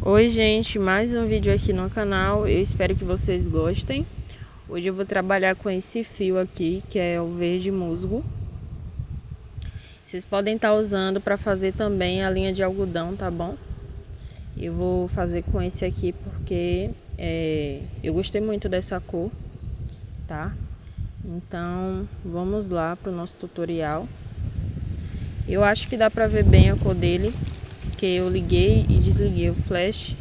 Oi gente, mais um vídeo aqui no canal, eu espero que vocês gostem. Hoje eu vou trabalhar com esse fio aqui, que é o verde musgo. Vocês podem estar usando para fazer também a linha de algodão, tá bom? Eu vou fazer com esse aqui porque eu gostei muito dessa cor, tá? Então vamos lá para o nosso tutorial. Eu acho que dá para ver bem a cor dele, que eu liguei e desliguei o flash.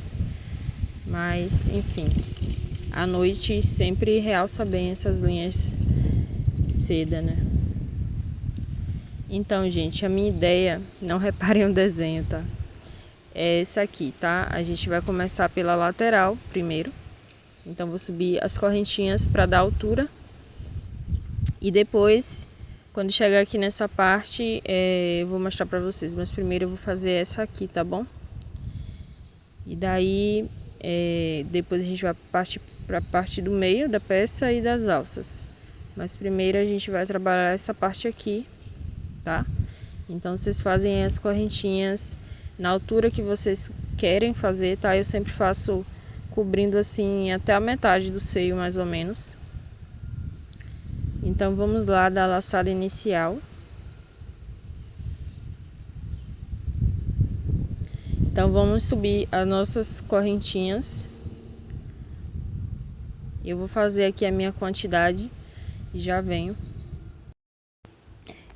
Mas, enfim, à noite sempre realça bem essas linhas seda, né? Então, gente, a minha ideia, não reparem o desenho, tá? É essa aqui, tá? A gente vai começar pela lateral primeiro. Então, vou subir as correntinhas para dar altura. E depois, quando chegar aqui nessa parte, eu vou mostrar pra vocês. Mas primeiro eu vou fazer essa aqui, tá bom? E daí... depois a gente vai partir para a parte do meio da peça e das alças, mas primeiro a gente vai trabalhar essa parte aqui, tá? Então vocês fazem as correntinhas na altura que vocês querem fazer, tá? Eu sempre faço cobrindo assim até a metade do seio, mais ou menos. Então vamos lá dar a laçada inicial. Então vamos subir as nossas correntinhas. Eu vou fazer aqui a minha quantidade e já venho.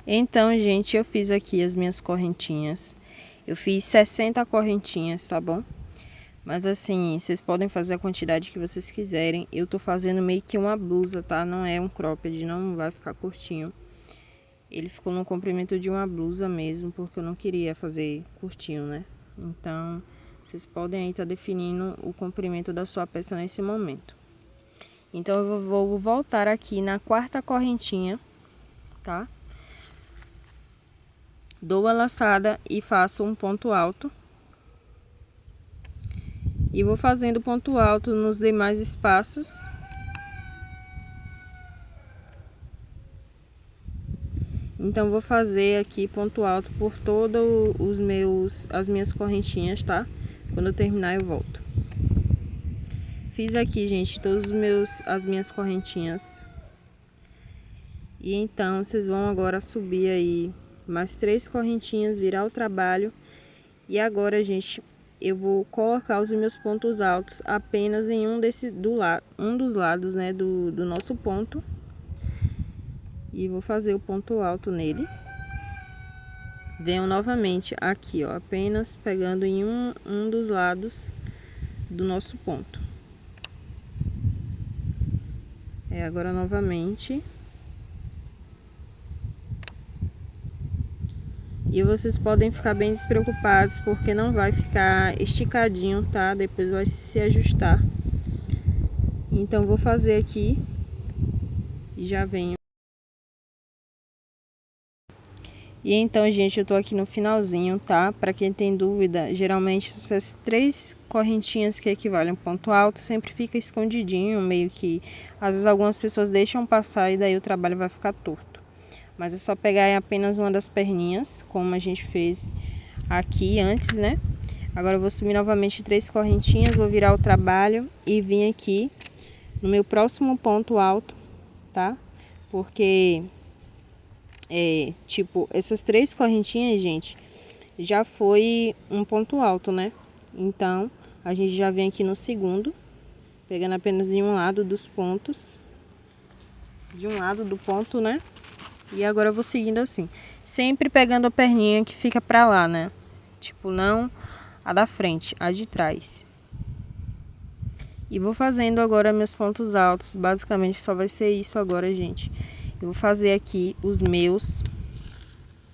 Então, gente, eu fiz aqui as minhas correntinhas. Eu fiz 60 correntinhas, tá bom? Mas assim, vocês podem fazer a quantidade que vocês quiserem. Eu tô fazendo meio que uma blusa, tá? Não é um cropped, não vai ficar curtinho. Ele ficou no comprimento de uma blusa mesmo, porque eu não queria fazer curtinho, né? Então, vocês podem aí estar definindo o comprimento da sua peça nesse momento. Então, eu vou voltar aqui na quarta correntinha, tá? Dou a laçada e faço um ponto alto. E vou fazendo ponto alto nos demais espaços. Então, vou fazer aqui ponto alto por todas as minhas correntinhas, tá? Quando eu terminar, eu volto. Fiz aqui, gente, as minhas correntinhas. E então, vocês vão agora subir aí mais 3 correntinhas, virar o trabalho. E agora, gente, eu vou colocar os meus pontos altos apenas em um dos lados, né, do nosso ponto. E vou fazer o ponto alto nele. Venho novamente aqui, ó, apenas pegando em um dos lados do nosso ponto. Agora novamente. E vocês podem ficar bem despreocupados, porque não vai ficar esticadinho, tá? Depois vai se ajustar. Então, vou fazer aqui e já venho. E então, gente, eu tô aqui no finalzinho, tá? Pra quem tem dúvida, geralmente essas 3 correntinhas que equivalem a um ponto alto sempre fica escondidinho, meio que... Às vezes algumas pessoas deixam passar e daí o trabalho vai ficar torto. Mas é só pegar apenas uma das perninhas, como a gente fez aqui antes, né? Agora eu vou subir novamente 3 correntinhas, vou virar o trabalho e vir aqui no meu próximo ponto alto, tá? Porque... tipo, essas 3 correntinhas, gente, já foi um ponto alto, né? Então, a gente já vem aqui no segundo, pegando apenas de um lado dos pontos, de um lado do ponto, né? E agora eu vou seguindo assim, sempre pegando a perninha que fica pra lá, né? Tipo, não a da frente, a de trás. E vou fazendo agora meus pontos altos, basicamente só vai ser isso agora, gente. Eu vou fazer aqui os meus.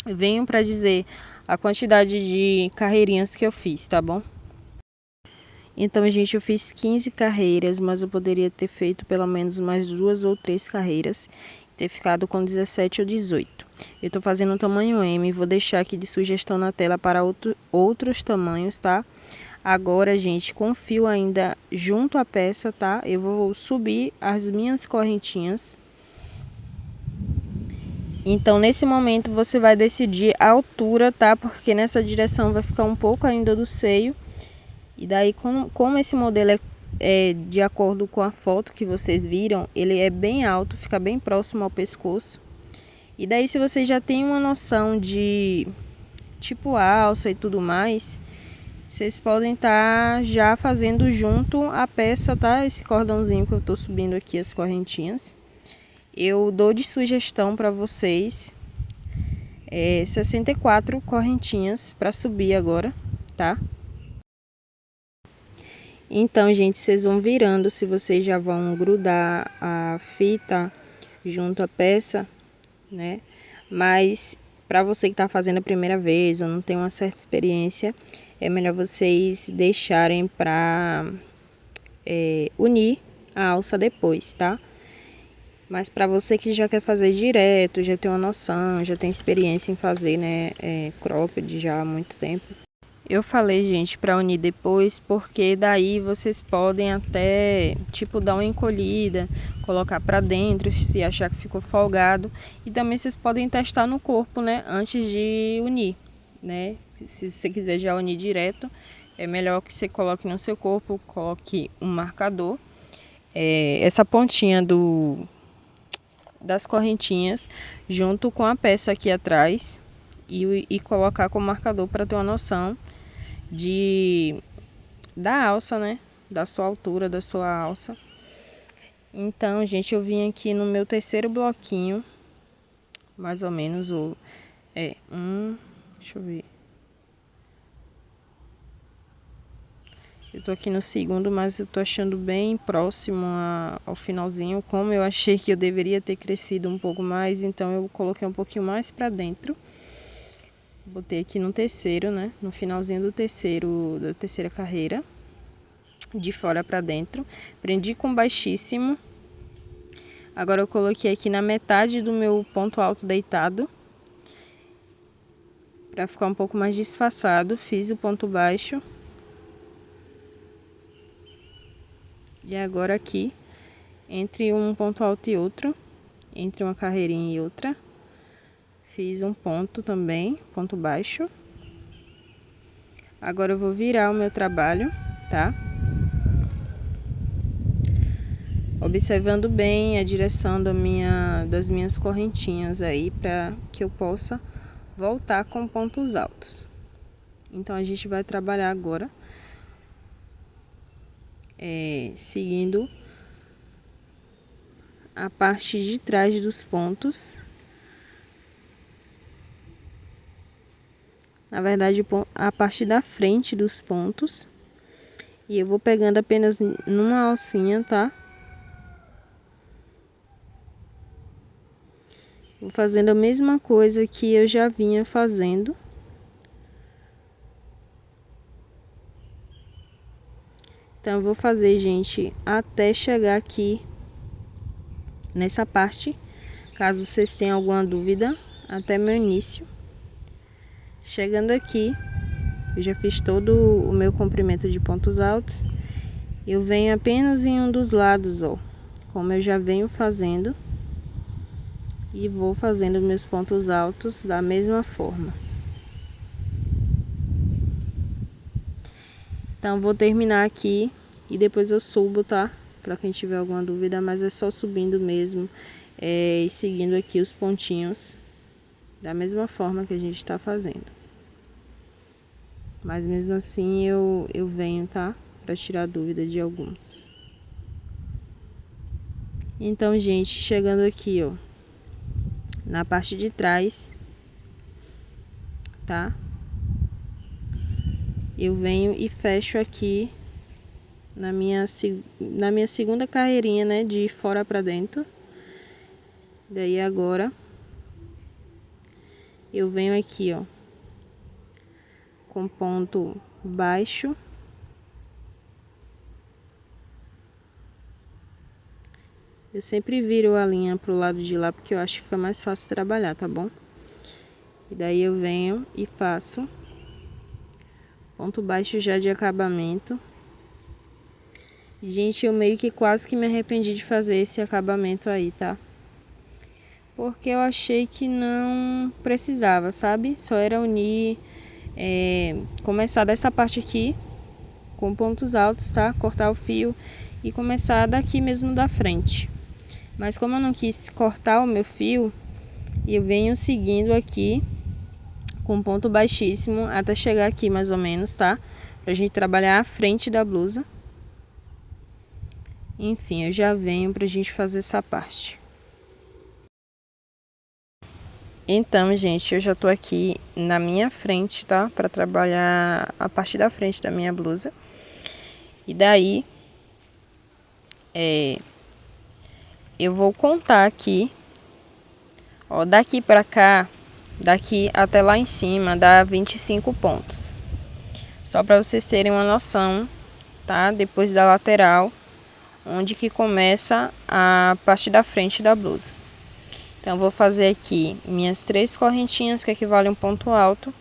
Venho para dizer a quantidade de carreirinhas que eu fiz, tá bom? Então, gente, eu fiz 15 carreiras, mas eu poderia ter feito pelo menos mais 2 ou 3 carreiras. Ter ficado com 17 ou 18. Eu tô fazendo o tamanho M, vou deixar aqui de sugestão na tela para outros tamanhos, tá? Agora, gente, com o fio ainda junto à peça, tá? Eu vou subir as minhas correntinhas. Então, nesse momento, você vai decidir a altura, tá? Porque nessa direção vai ficar um pouco ainda do seio. E daí, como esse modelo é de acordo com a foto que vocês viram, ele é bem alto, fica bem próximo ao pescoço. E daí, se vocês já têm uma noção de tipo alça e tudo mais, vocês podem estar já fazendo junto a peça, tá? Esse cordãozinho que eu tô subindo aqui, as correntinhas. Eu dou de sugestão para vocês 64 correntinhas para subir agora, tá? Então, gente, vocês vão virando, se vocês já vão grudar a fita junto à peça, né? Mas para você que está fazendo a primeira vez ou não tem uma certa experiência, é melhor vocês deixarem para unir a alça depois, tá? Mas para você que já quer fazer direto, já tem uma noção, já tem experiência em fazer, né, cropped já há muito tempo. Eu falei, gente, para unir depois, porque daí vocês podem até, tipo, dar uma encolhida, colocar para dentro, se achar que ficou folgado. E também vocês podem testar no corpo, né, antes de unir, né? Se você quiser já unir direto, é melhor que você coloque no seu corpo, coloque um marcador. Essa pontinha das correntinhas junto com a peça aqui atrás e colocar como marcador para ter uma noção da alça, né? Da sua altura, da sua alça. Então, gente, eu vim aqui no meu terceiro bloquinho, mais ou menos, deixa eu ver. Eu tô aqui no segundo, mas eu tô achando bem próximo ao finalzinho. Como eu achei que eu deveria ter crescido um pouco mais, então eu coloquei um pouquinho mais pra dentro. Botei aqui no terceiro, né? No finalzinho da terceira carreira. De fora pra dentro. Prendi com baixíssimo. Agora eu coloquei aqui na metade do meu ponto alto deitado. Pra ficar um pouco mais disfarçado. Fiz o ponto baixo. E agora aqui, entre um ponto alto e outro, entre uma carreirinha e outra, fiz um ponto também, ponto baixo. Agora eu vou virar o meu trabalho, tá? Observando bem a direção das minhas correntinhas aí, para que eu possa voltar com pontos altos. Então, a gente vai trabalhar agora seguindo a parte de trás dos pontos. Na verdade, a parte da frente dos pontos. E eu vou pegando apenas numa alcinha, tá? Vou fazendo a mesma coisa que eu já vinha fazendo. Então, eu vou fazer, gente, até chegar aqui nessa parte. Caso vocês tenham alguma dúvida, até meu início. Chegando aqui, eu já fiz todo o meu comprimento de pontos altos. Eu venho apenas em um dos lados, ó, como eu já venho fazendo. E vou fazendo meus pontos altos da mesma forma. Então, vou terminar aqui e depois eu subo, tá? Pra quem tiver alguma dúvida, mas é só subindo mesmo e seguindo aqui os pontinhos da mesma forma que a gente tá fazendo. Mas mesmo assim eu venho, tá? Pra tirar dúvida de alguns. Então, gente, chegando aqui, ó, na parte de trás, tá? Eu venho e fecho aqui na minha segunda carreirinha, né, de fora pra dentro. Daí agora eu venho aqui, ó, com ponto baixo. Eu sempre viro a linha pro lado de lá, porque eu acho que fica mais fácil trabalhar, tá bom? E daí eu venho e faço ponto baixo já de acabamento. Gente, eu meio que quase que me arrependi de fazer esse acabamento aí, tá? Porque eu achei que não precisava, sabe? Só era unir, começar dessa parte aqui com pontos altos, tá? Cortar o fio e começar daqui mesmo da frente. Mas como eu não quis cortar o meu fio, eu venho seguindo aqui com ponto baixíssimo até chegar aqui mais ou menos, tá? Pra gente trabalhar a frente da blusa. Enfim, eu já venho pra gente fazer essa parte. Então, gente, eu já tô aqui na minha frente, tá? Pra trabalhar a parte da frente da minha blusa. E daí, eu vou contar aqui, ó, daqui pra cá, daqui até lá em cima, dá 25 pontos. Só pra vocês terem uma noção, tá? Depois da lateral, onde que começa a parte da frente da blusa. Então, vou fazer aqui minhas 3 correntinhas, que equivalem a um ponto alto.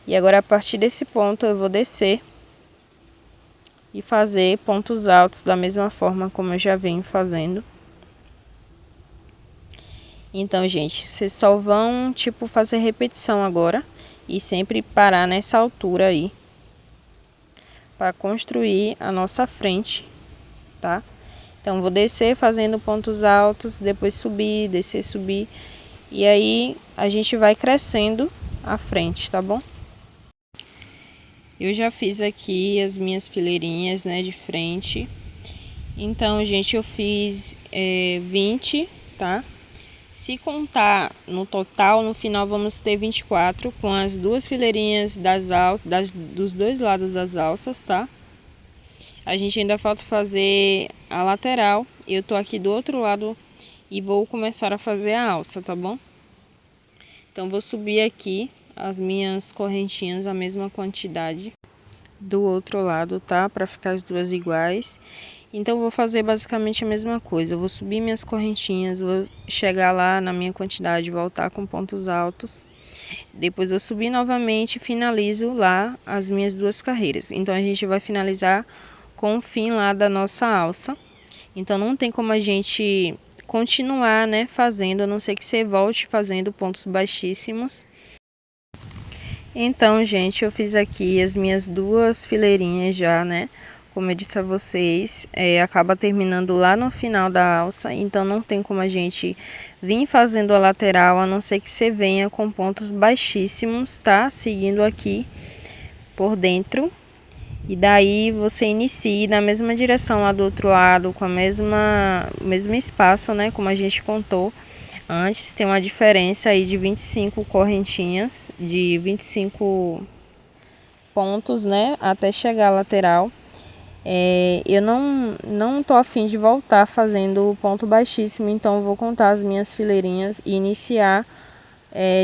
E agora, a partir desse ponto, eu vou descer e fazer pontos altos da mesma forma como eu já venho fazendo. Então, gente, vocês só vão, tipo, fazer repetição agora e sempre parar nessa altura aí para construir a nossa frente, tá? Então, vou descer fazendo pontos altos, depois subir, descer, subir. E aí, a gente vai crescendo a frente, tá bom? Eu já fiz aqui as minhas fileirinhas, né, de frente. Então, gente, eu fiz 20, tá? Se contar no total, no final vamos ter 24 com as 2 fileirinhas das alças, dos 2 lados das alças, tá? A gente ainda falta fazer a lateral. Eu tô aqui do outro lado e vou começar a fazer a alça, tá bom? Então, vou subir aqui as minhas correntinhas a mesma quantidade do outro lado, tá? Para ficar as duas iguais. Então, vou fazer basicamente a mesma coisa. Eu vou subir minhas correntinhas, vou chegar lá na minha quantidade, voltar com pontos altos. Depois, eu subir novamente e finalizo lá as minhas 2 carreiras. Então, a gente vai finalizar com o fim lá da nossa alça. Então, não tem como a gente continuar, né, fazendo, a não ser que você volte fazendo pontos baixíssimos. Então, gente, eu fiz aqui as minhas 2 fileirinhas já, né? Como eu disse a vocês, acaba terminando lá no final da alça, então não tem como a gente vir fazendo a lateral, a não ser que você venha com pontos baixíssimos, tá? Seguindo aqui por dentro. E daí você inicie na mesma direção lá do outro lado, com a mesmo espaço, né? Como a gente contou antes, tem uma diferença aí de 25 correntinhas, de 25 pontos, né? Até chegar à lateral. Eu não tô afim de voltar fazendo ponto baixíssimo, então eu vou contar as minhas fileirinhas e iniciar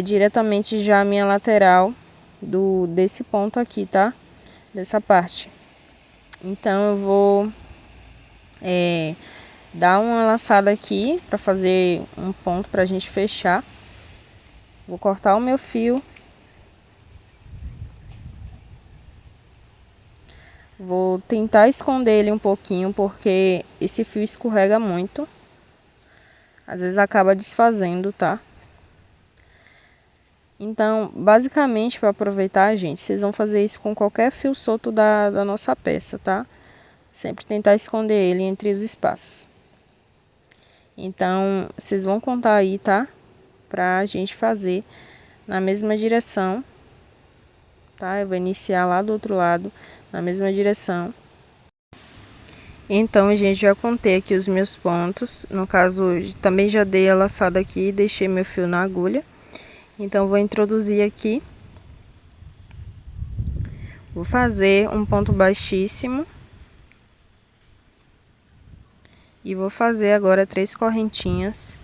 diretamente já a minha lateral desse ponto aqui, tá? Dessa parte. Então eu vou dar uma laçada aqui para fazer um ponto pra gente fechar. Vou cortar o meu fio. Vou tentar esconder ele um pouquinho, porque esse fio escorrega muito. Às vezes acaba desfazendo, tá? Então, basicamente, para aproveitar, gente, vocês vão fazer isso com qualquer fio solto da nossa peça, tá? Sempre tentar esconder ele entre os espaços. Então, vocês vão contar aí, tá? Pra gente fazer na mesma direção, tá? Eu vou iniciar lá do outro lado, na mesma direção. Então, gente, já contei aqui os meus pontos. No caso, também já dei a laçada aqui e deixei meu fio na agulha. Então, vou introduzir aqui. Vou fazer um ponto baixíssimo. E vou fazer agora 3 correntinhas.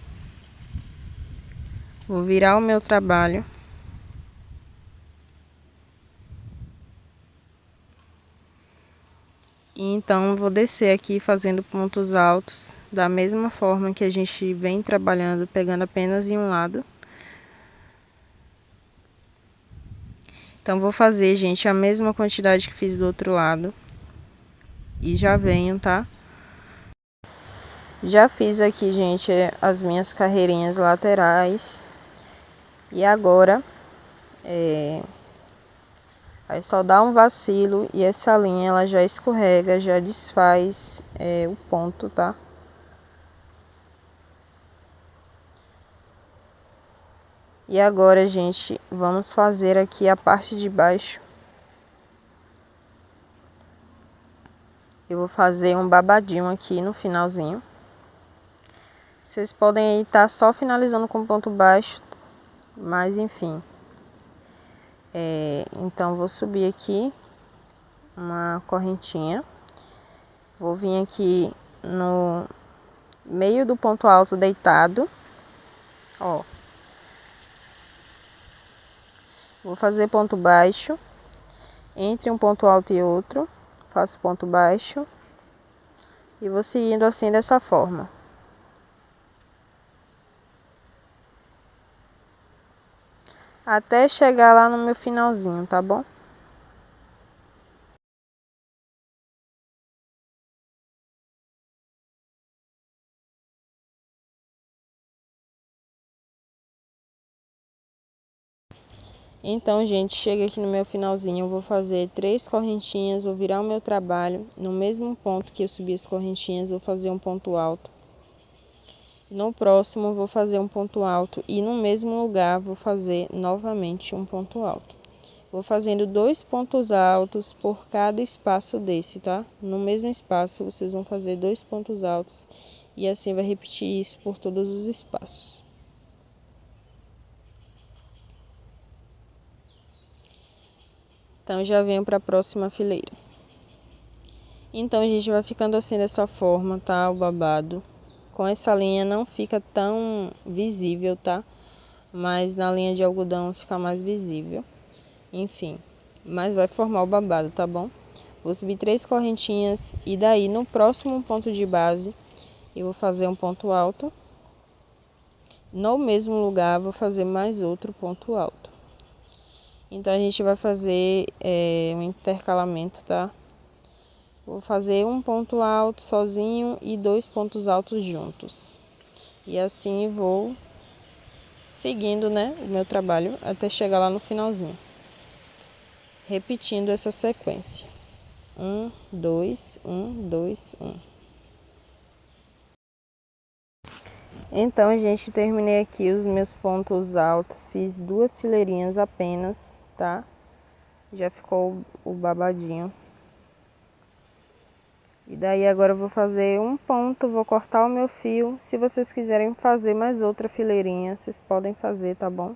Vou virar o meu trabalho. E então, vou descer aqui fazendo pontos altos, da mesma forma que a gente vem trabalhando, pegando apenas em um lado. Então, vou fazer, gente, a mesma quantidade que fiz do outro lado. E já venho, tá? Já fiz aqui, gente, as minhas carreirinhas laterais. E agora, Aí só dá um vacilo e essa linha ela já escorrega, já desfaz o ponto, tá? E agora, gente, vamos fazer aqui a parte de baixo. Eu vou fazer um babadinho aqui no finalzinho. Vocês podem aí estar só finalizando com ponto baixo, mas enfim. Então, vou subir aqui uma correntinha. Vou vir aqui no meio do ponto alto deitado, ó. Vou fazer ponto baixo, entre um ponto alto e outro, faço ponto baixo e vou seguindo assim dessa forma. Até chegar lá no meu finalzinho, tá bom? Então, gente, chega aqui no meu finalzinho, eu vou fazer 3 correntinhas, vou virar o meu trabalho. No mesmo ponto que eu subi as correntinhas, vou fazer um ponto alto. No próximo, eu vou fazer um ponto alto e no mesmo lugar, vou fazer novamente um ponto alto. Vou fazendo 2 pontos altos por cada espaço desse, tá? No mesmo espaço, vocês vão fazer 2 pontos altos e assim vai repetir isso por todos os espaços. Então, já venho para a próxima fileira. Então, a gente vai ficando assim dessa forma, tá? O babado. Com essa linha não fica tão visível, tá? Mas na linha de algodão fica mais visível. Enfim, mas vai formar o babado, tá bom? Vou subir 3 correntinhas e daí no próximo ponto de base eu vou fazer um ponto alto. No mesmo lugar vou fazer mais outro ponto alto. Então a gente vai fazer um intercalamento, tá? Vou fazer um ponto alto sozinho e 2 pontos altos juntos. E assim vou seguindo, né, o meu trabalho até chegar lá no finalzinho. Repetindo essa sequência. 1, 2, 1, 2, 1. Então, gente, terminei aqui os meus pontos altos. Fiz 2 fileirinhas apenas, tá? Já ficou o babadinho. E daí agora eu vou fazer um ponto, vou cortar o meu fio. Se vocês quiserem fazer mais outra fileirinha, vocês podem fazer, tá bom?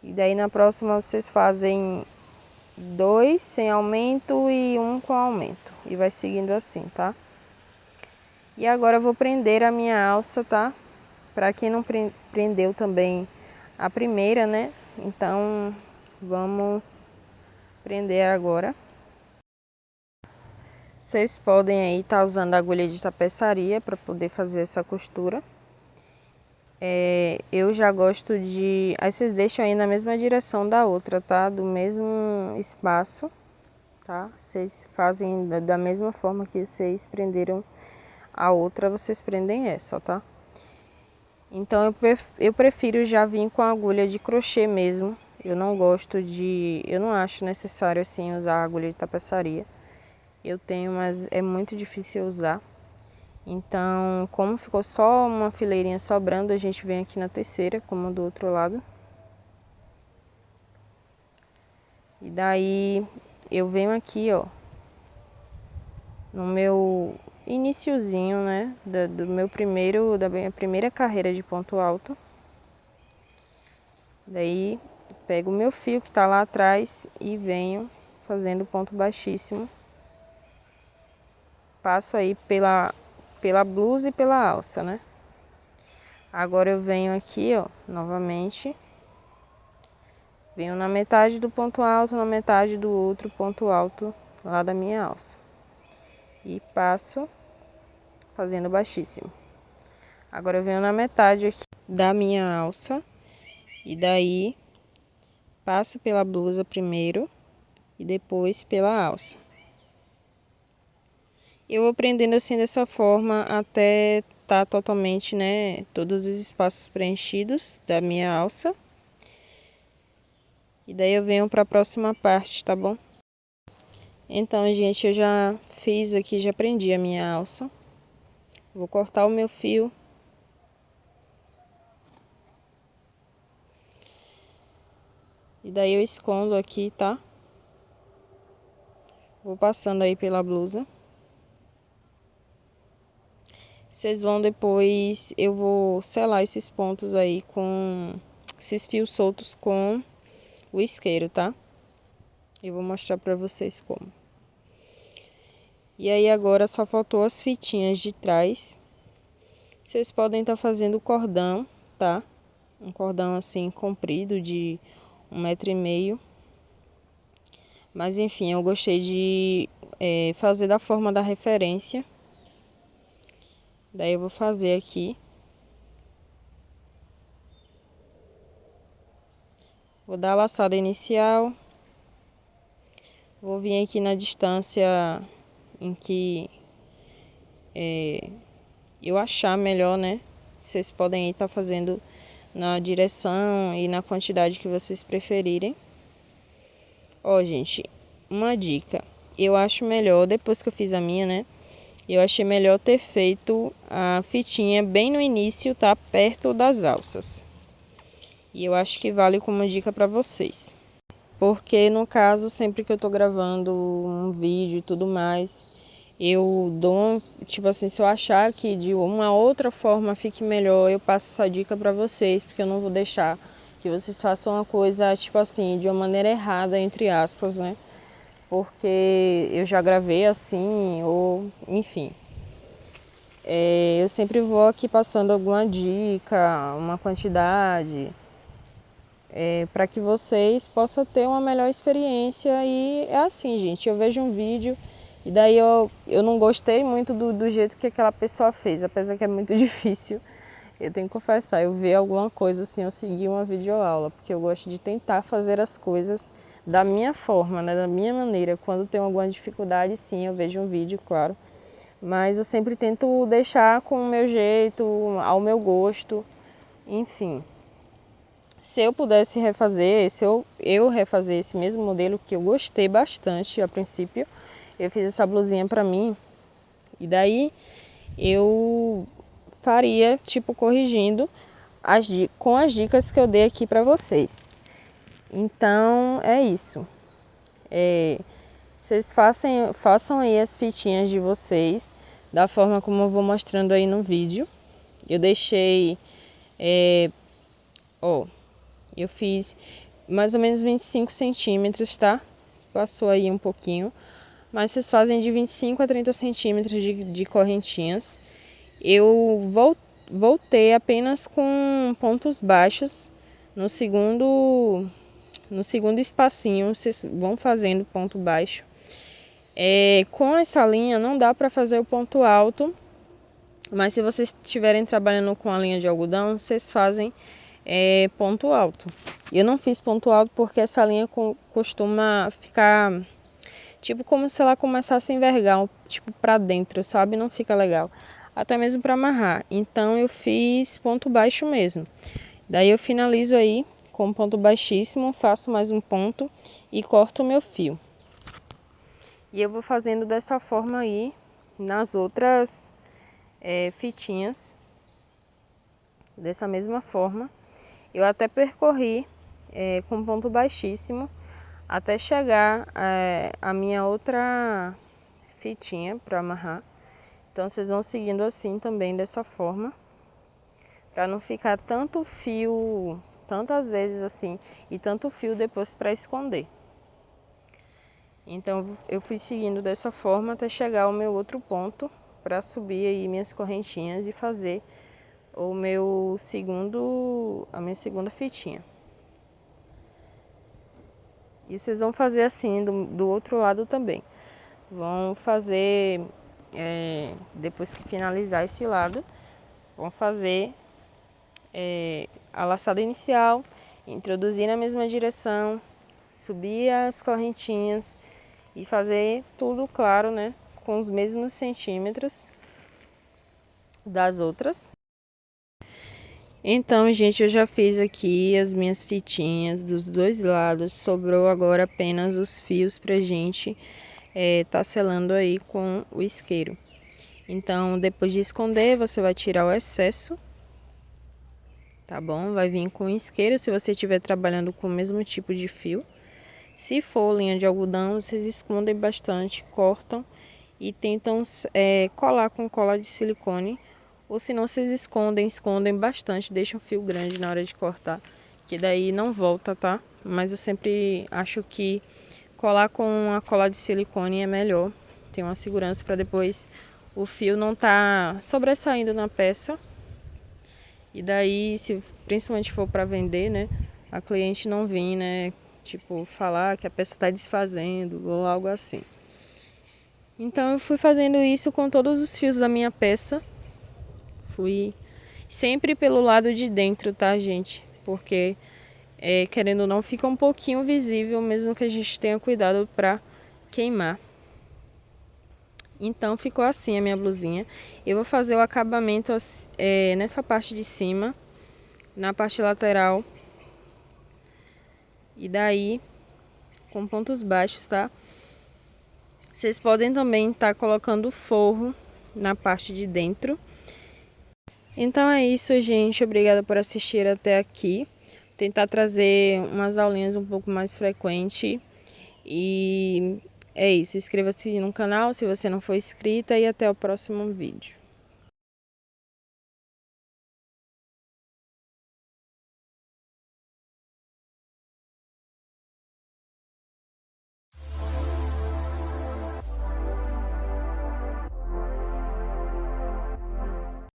E daí na próxima vocês fazem 2 sem aumento e 1 com aumento. E vai seguindo assim, tá? E agora eu vou prender a minha alça, tá? Pra quem não prendeu também a primeira, né? Então, vamos prender agora. Vocês podem aí estar usando a agulha de tapeçaria para poder fazer essa costura. Eu já gosto de... Aí vocês deixam aí na mesma direção da outra, tá? Do mesmo espaço, tá? Vocês fazem da mesma forma que vocês prenderam a outra, vocês prendem essa, tá? Então eu prefiro já vir com a agulha de crochê mesmo. Eu não gosto de... Eu não acho necessário assim usar a agulha de tapeçaria. Eu tenho, mas é muito difícil usar. Então, como ficou só uma fileirinha sobrando, a gente vem aqui na terceira, como do outro lado. E daí eu venho aqui, ó, no meu iniciozinho, né, da minha primeira carreira de ponto alto. Daí pego o meu fio que tá lá atrás e venho fazendo ponto baixíssimo. Passo aí pela blusa e pela alça, né? Agora eu venho aqui, ó, novamente. Venho na metade do ponto alto, na metade do outro ponto alto lá da minha alça. E passo fazendo baixíssimo. Agora eu venho na metade aqui da minha alça. E daí passo pela blusa primeiro e depois pela alça. Eu vou prendendo assim dessa forma até tá totalmente, né, todos os espaços preenchidos da minha alça. E daí eu venho para a próxima parte, tá bom? Então, gente, eu já fiz aqui, já prendi a minha alça. Vou cortar o meu fio. E daí eu escondo aqui, tá? Vou passando aí pela blusa. Vocês vão depois, eu vou selar esses pontos aí com esses fios soltos com o isqueiro, tá? Eu vou mostrar pra vocês como. E aí agora só faltou as fitinhas de trás. Vocês podem estar fazendo cordão, tá? Um cordão assim comprido de 1,5 m. Mas enfim, eu gostei de fazer da forma da referência. Daí eu vou fazer aqui. Vou dar a laçada inicial. Vou vir aqui na distância em que eu achar melhor, né? Vocês podem estar fazendo na direção e na quantidade que vocês preferirem. Ó, gente, uma dica. Eu acho melhor, depois que eu fiz a minha, né? Eu achei melhor ter feito a fitinha bem no início, tá? Perto das alças. E eu acho que vale como dica pra vocês. Porque no caso, sempre que eu tô gravando um vídeo e tudo mais, eu dou, tipo assim, se eu achar que de uma outra forma fique melhor, eu passo essa dica pra vocês, porque eu não vou deixar que vocês façam uma coisa, tipo assim, de uma maneira errada, entre aspas, né? Porque eu já gravei assim, ou enfim. Eu sempre vou aqui passando alguma dica, uma quantidade, para que vocês possam ter uma melhor experiência. E é assim, gente, eu vejo um vídeo e daí eu não gostei muito do jeito que aquela pessoa fez, apesar que é muito difícil. Eu tenho que confessar, eu ver alguma coisa assim, eu segui uma videoaula, porque eu gosto de tentar fazer as coisas da minha forma, né, da minha maneira. Quando tem alguma dificuldade, sim, eu vejo um vídeo, claro. Mas eu sempre tento deixar com o meu jeito, ao meu gosto, enfim. Se eu pudesse refazer, se eu refazer esse mesmo modelo que eu gostei bastante a princípio, eu fiz essa blusinha pra mim e daí eu faria tipo corrigindo com as dicas que eu dei aqui pra vocês. Então é isso. Vocês façam aí as fitinhas de vocês da forma como eu vou mostrando aí no vídeo. Eu deixei, eu fiz mais ou menos 25 centímetros, tá? Passou aí um pouquinho, mas vocês fazem de 25 a 30 centímetros de correntinhas. Eu voltei apenas com pontos baixos no segundo espacinho, vocês vão fazendo ponto baixo. Com essa linha não dá para fazer o ponto alto, mas se vocês estiverem trabalhando com a linha de algodão, vocês fazem ponto alto. Eu não fiz ponto alto porque essa linha costuma ficar tipo como se ela começasse a envergar, tipo para dentro, sabe? Não fica legal. Até mesmo para amarrar. Então eu fiz ponto baixo mesmo. Daí eu finalizo aí com ponto baixíssimo, faço mais um ponto e corto o meu fio. E eu vou fazendo dessa forma aí nas outras fitinhas, dessa mesma forma. Eu até percorri com ponto baixíssimo até chegar a minha outra fitinha para amarrar. Então vocês vão seguindo assim também, dessa forma, para não ficar tanto fio, tantas vezes assim, e tanto fio depois para esconder. Então eu fui seguindo dessa forma até chegar ao meu outro ponto, para subir aí minhas correntinhas e fazer a minha segunda fitinha. E vocês vão fazer assim do outro lado também. Vão fazer, depois que finalizar esse lado, vão fazer a laçada inicial, introduzir na mesma direção, subir as correntinhas e fazer tudo claro, né? Com os mesmos centímetros das outras. Então, gente, eu já fiz aqui as minhas fitinhas dos dois lados. Sobrou agora apenas os fios pra gente tá selando aí com o isqueiro. Então, depois de esconder, você vai tirar o excesso, tá bom? Vai vir com isqueiro se você estiver trabalhando com o mesmo tipo de fio. Se for linha de algodão, vocês escondem bastante, cortam e tentam colar com cola de silicone. Ou se não, vocês escondem bastante, deixam o fio grande na hora de cortar, que daí não volta, tá? Mas eu sempre acho que colar com a cola de silicone é melhor. Tem uma segurança para depois o fio não tá sobressaindo na peça. E daí, se principalmente for para vender, né, a cliente não vir, né, tipo, falar que a peça está desfazendo ou algo assim. Então eu fui fazendo isso com todos os fios da minha peça. Fui sempre pelo lado de dentro, tá, gente? Porque querendo ou não, fica um pouquinho visível, mesmo que a gente tenha cuidado para queimar. Então ficou assim a minha blusinha. Eu vou fazer o acabamento nessa parte de cima, na parte lateral. E daí, com pontos baixos, tá? Vocês podem também estar colocando forro na parte de dentro. Então é isso, gente. Obrigada por assistir até aqui. Tentar trazer umas aulinhas um pouco mais frequente. E é isso. Inscreva-se no canal se você não for inscrita e até o próximo vídeo.